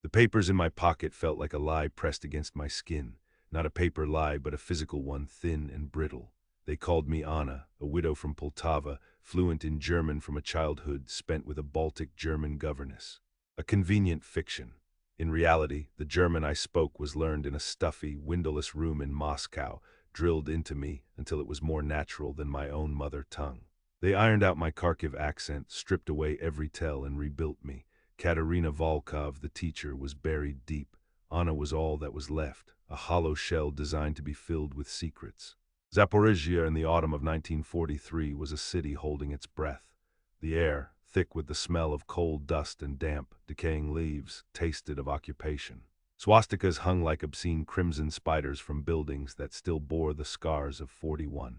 The papers in my pocket felt like a lie pressed against my skin. Not a paper lie, but a physical one, thin and brittle. They called me Anna, a widow from Poltava, fluent in German from a childhood spent with a Baltic German governess. A convenient fiction. In reality, the German I spoke was learned in a stuffy, windowless room in Moscow, drilled into me until it was more natural than my own mother tongue. They ironed out my Kharkiv accent, stripped away every tell, and rebuilt me. Katerina Volkov, the teacher, was buried deep. Anna was all that was left, a hollow shell designed to be filled with secrets. Zaporizhia in the autumn of 1943 was a city holding its breath. The air, thick with the smell of coal dust and damp, decaying leaves, tasted of occupation. Swastikas hung like obscene crimson spiders from buildings that still bore the scars of 41.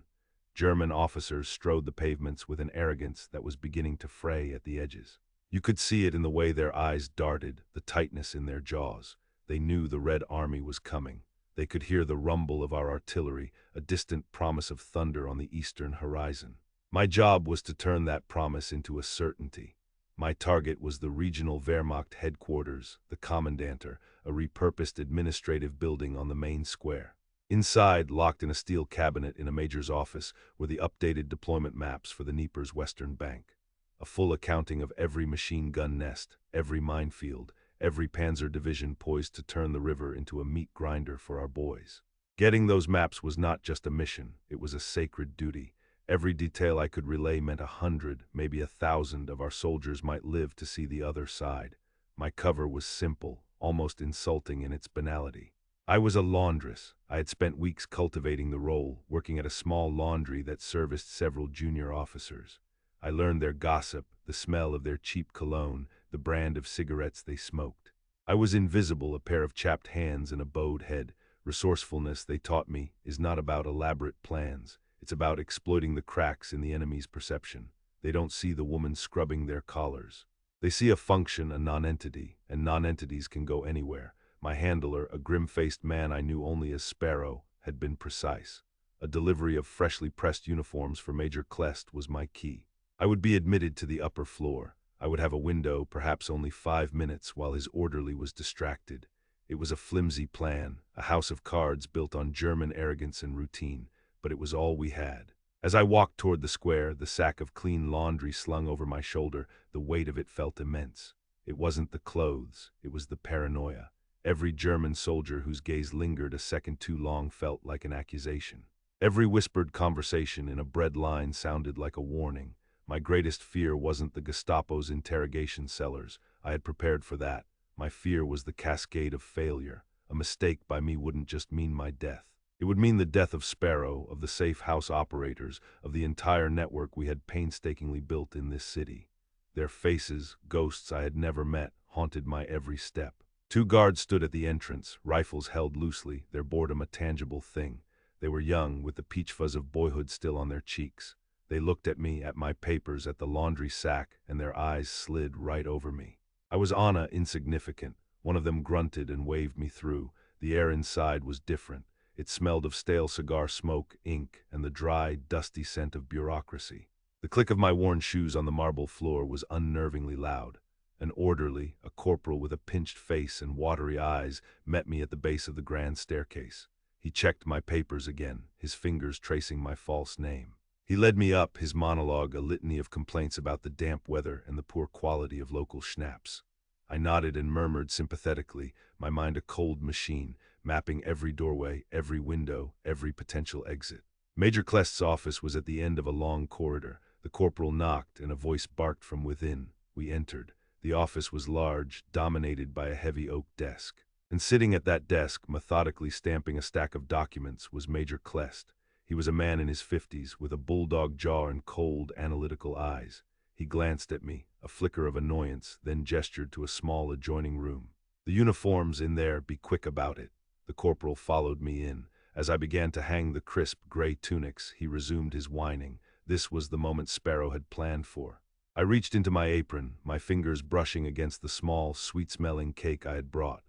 German officers strode the pavements with an arrogance that was beginning to fray at the edges. You could see it in the way their eyes darted, the tightness in their jaws. They knew the Red Army was coming. They could hear the rumble of our artillery, a distant promise of thunder on the eastern horizon. My job was to turn that promise into a certainty. My target was the regional Wehrmacht headquarters, the Kommandantur, a repurposed administrative building on the main square. Inside, locked in a steel cabinet in a major's office, were the updated deployment maps for the Dnieper's western bank. A full accounting of every machine gun nest, every minefield, every panzer division poised to turn the river into a meat grinder for our boys. Getting those maps was not just a mission, it was a sacred duty. Every detail I could relay meant 100, maybe 1,000 of our soldiers might live to see the other side. My cover was simple, almost insulting in its banality. I was a laundress. I had spent weeks cultivating the role, working at a small laundry that serviced several junior officers. I learned their gossip, the smell of their cheap cologne, the brand of cigarettes they smoked. I was invisible, a pair of chapped hands and a bowed head. Resourcefulness, they taught me, is not about elaborate plans. It's about exploiting the cracks in the enemy's perception. They don't see the woman scrubbing their collars. They see a function, a nonentity, and nonentities can go anywhere. My handler, a grim-faced man I knew only as Sparrow, had been precise. A delivery of freshly pressed uniforms for Major Klest was my key. I would be admitted to the upper floor. I would have a window, perhaps only 5 minutes, while his orderly was distracted. It was a flimsy plan, a house of cards built on German arrogance and routine, but it was all we had. As I walked toward the square, the sack of clean laundry slung over my shoulder, the weight of it felt immense. It wasn't the clothes, it was the paranoia. Every German soldier whose gaze lingered a second too long felt like an accusation. Every whispered conversation in a bread line sounded like a warning. My greatest fear wasn't the Gestapo's interrogation cellars. I had prepared for that. My fear was the cascade of failure. A mistake by me wouldn't just mean my death. It would mean the death of Sparrow, of the safe house operators, of the entire network we had painstakingly built in this city. Their faces, ghosts I had never met, haunted my every step. 2 guards stood at the entrance, rifles held loosely, their boredom a tangible thing. They were young, with the peach fuzz of boyhood still on their cheeks. They looked at me, at my papers, at the laundry sack, and their eyes slid right over me. I was Anna, insignificant. One of them grunted and waved me through. The air inside was different. It smelled of stale cigar smoke, ink, and the dry, dusty scent of bureaucracy. The click of my worn shoes on the marble floor was unnervingly loud. An orderly, a corporal with a pinched face and watery eyes, met me at the base of the grand staircase. He checked my papers again, his fingers tracing my false name. He led me up, his monologue a litany of complaints about the damp weather and the poor quality of local schnapps. I nodded and murmured sympathetically, my mind a cold machine, mapping every doorway, every window, every potential exit. Major Klest's office was at the end of a long corridor. The corporal knocked, and a voice barked from within. We entered. The office was large, dominated by a heavy oak desk. And sitting at that desk, methodically stamping a stack of documents, was Major Klest. He was a man in his 50s, with a bulldog jaw and cold, analytical eyes. He glanced at me, a flicker of annoyance, then gestured to a small adjoining room. The uniforms in there, be quick about it. The corporal followed me in. As I began to hang the crisp, gray tunics, he resumed his whining. This was the moment Sparrow had planned for. I reached into my apron, my fingers brushing against the small, sweet-smelling cake I had brought.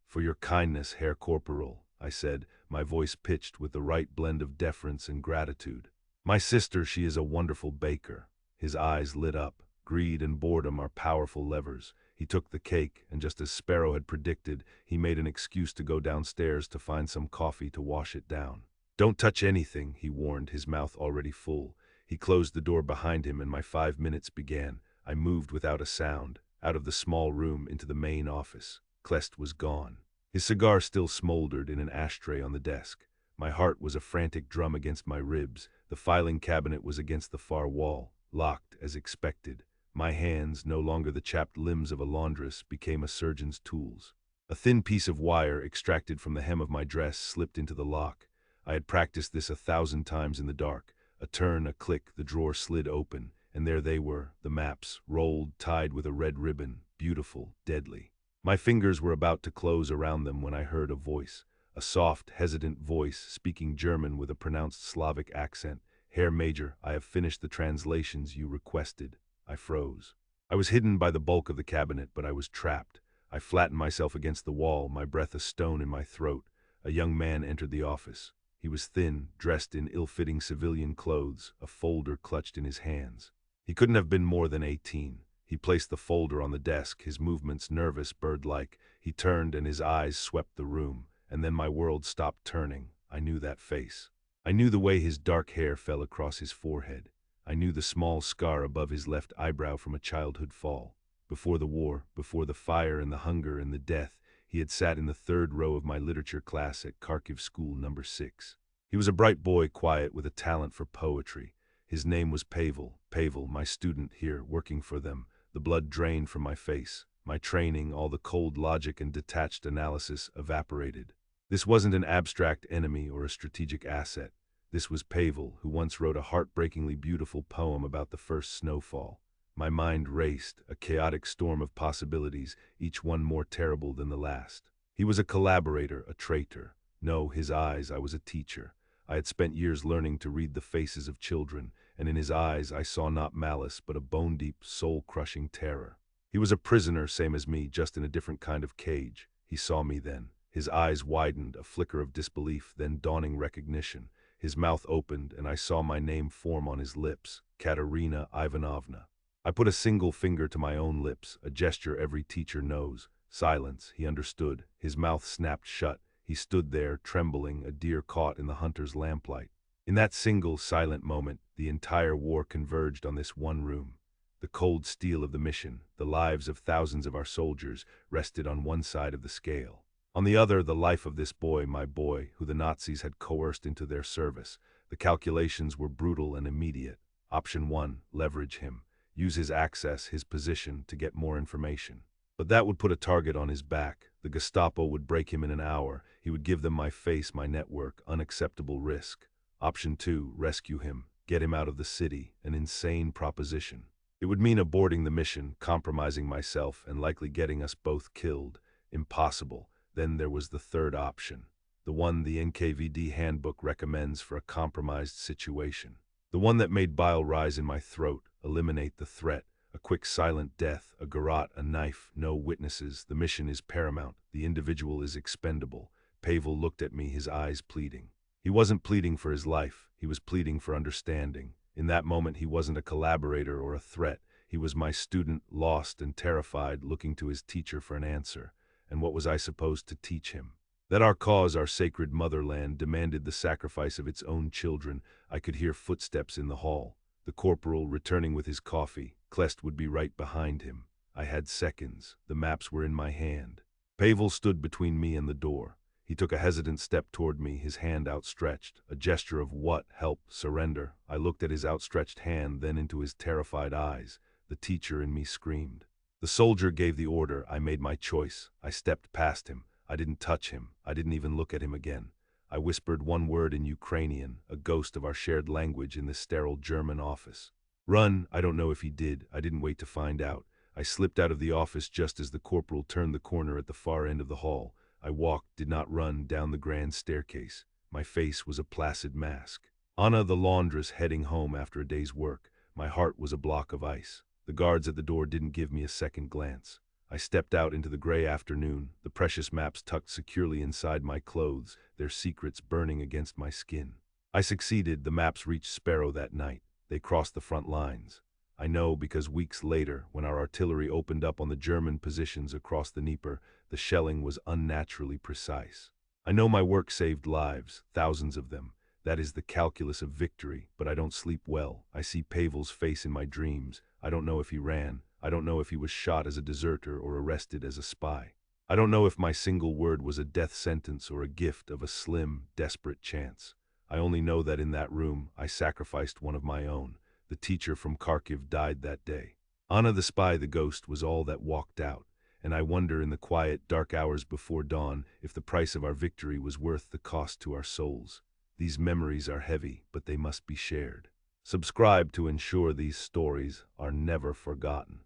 "For your kindness, Herr Corporal," I said, my voice pitched with the right blend of deference and gratitude. "My sister, she is a wonderful baker." His eyes lit up. Greed and boredom are powerful levers. He took the cake, and just as Sparrow had predicted, he made an excuse to go downstairs to find some coffee to wash it down. "Don't touch anything," he warned, his mouth already full. He closed the door behind him, and my 5 minutes began. I moved without a sound, out of the small room into the main office. Kleist was gone. His cigar still smoldered in an ashtray on the desk. My heart was a frantic drum against my ribs. The filing cabinet was against the far wall, locked as expected. My hands, no longer the chapped limbs of a laundress, became a surgeon's tools. A thin piece of wire extracted from the hem of my dress slipped into the lock. I had practiced this 1,000 times in the dark. A turn, a click, the drawer slid open, and there they were, the maps, rolled, tied with a red ribbon, beautiful, deadly. My fingers were about to close around them when I heard a voice, a soft, hesitant voice speaking German with a pronounced Slavic accent. "Herr Major, I have finished the translations you requested." I froze. I was hidden by the bulk of the cabinet, but I was trapped. I flattened myself against the wall, my breath a stone in my throat. A young man entered the office. He was thin, dressed in ill-fitting civilian clothes, a folder clutched in his hands. He couldn't have been more than 18. He placed the folder on the desk, his movements nervous, bird-like. He turned and his eyes swept the room, and then my world stopped turning. I knew that face. I knew the way his dark hair fell across his forehead. I knew the small scar above his left eyebrow from a childhood fall. Before the war, before the fire and the hunger and the death, he had sat in the third row of my literature class at Kharkiv School No. 6. He was a bright boy, quiet, with a talent for poetry. His name was Pavel, my student here, working for them. The blood drained from my face. My training, all the cold logic and detached analysis, evaporated. This wasn't an abstract enemy or a strategic asset. This was Pavel, who once wrote a heartbreakingly beautiful poem about the first snowfall. My mind raced, a chaotic storm of possibilities, each one more terrible than the last. He was a collaborator, a traitor. No, his eyes, I was a teacher. I had spent years learning to read the faces of children, and in his eyes I saw not malice, but a bone-deep, soul-crushing terror. He was a prisoner, same as me, just in a different kind of cage. He saw me then. His eyes widened, a flicker of disbelief, then dawning recognition. His mouth opened, and I saw my name form on his lips, Katerina Ivanovna. I put a single finger to my own lips, a gesture every teacher knows. Silence, he understood. His mouth snapped shut. He stood there, trembling, a deer caught in the hunter's lamplight. In that single, silent moment, the entire war converged on this one room. The cold steel of the mission, the lives of thousands of our soldiers, rested on one side of the scale. On the other, the life of this boy, my boy, who the Nazis had coerced into their service. The calculations were brutal and immediate. Option 1, leverage him. Use his access, his position, to get more information. But that would put a target on his back. The Gestapo would break him in an hour. He would give them my face, my network, unacceptable risk. Option 2, rescue him, get him out of the city, an insane proposition. It would mean aborting the mission, compromising myself, and likely getting us both killed. Impossible. Then there was the third option, the one the NKVD handbook recommends for a compromised situation. The one that made bile rise in my throat, eliminate the threat, a quick silent death, a garrote, a knife, no witnesses. The mission is paramount, the individual is expendable. Pavel looked at me, his eyes pleading. He wasn't pleading for his life, he was pleading for understanding. In that moment he wasn't a collaborator or a threat. He was my student, lost and terrified, looking to his teacher for an answer. And what was I supposed to teach him? That our cause, our sacred motherland, demanded the sacrifice of its own children. I could hear footsteps in the hall. The corporal returning with his coffee. Kleist would be right behind him. I had seconds. The maps were in my hand. Pavel stood between me and the door. He took a hesitant step toward me, his hand outstretched. A gesture of what? Help, surrender. I looked at his outstretched hand, then into his terrified eyes. The teacher in me screamed. The soldier gave the order. I made my choice. I stepped past him. I didn't touch him. I didn't even look at him again. I whispered one word in Ukrainian, a ghost of our shared language in this sterile German office. Run. I don't know if he did. I didn't wait to find out. I slipped out of the office just as the corporal turned the corner at the far end of the hall. I walked, did not run, down the grand staircase. My face was a placid mask. Anna, the laundress, heading home after a day's work. My heart was a block of ice. The guards at the door didn't give me a second glance. I stepped out into the gray afternoon, the precious maps tucked securely inside my clothes, their secrets burning against my skin. I succeeded. The maps reached Sparrow that night. They crossed the front lines. I know because weeks later, when our artillery opened up on the German positions across the Dnieper, the shelling was unnaturally precise. I know my work saved lives, thousands of them. That is the calculus of victory, but I don't sleep well. I see Pavel's face in my dreams. I don't know if he ran. I don't know if he was shot as a deserter or arrested as a spy. I don't know if my single word was a death sentence or a gift of a slim, desperate chance. I only know that in that room, I sacrificed one of my own. The teacher from Kharkiv died that day. Anna the spy, the ghost, was all that walked out, and I wonder in the quiet, dark hours before dawn if the price of our victory was worth the cost to our souls. These memories are heavy, but they must be shared. Subscribe to ensure these stories are never forgotten.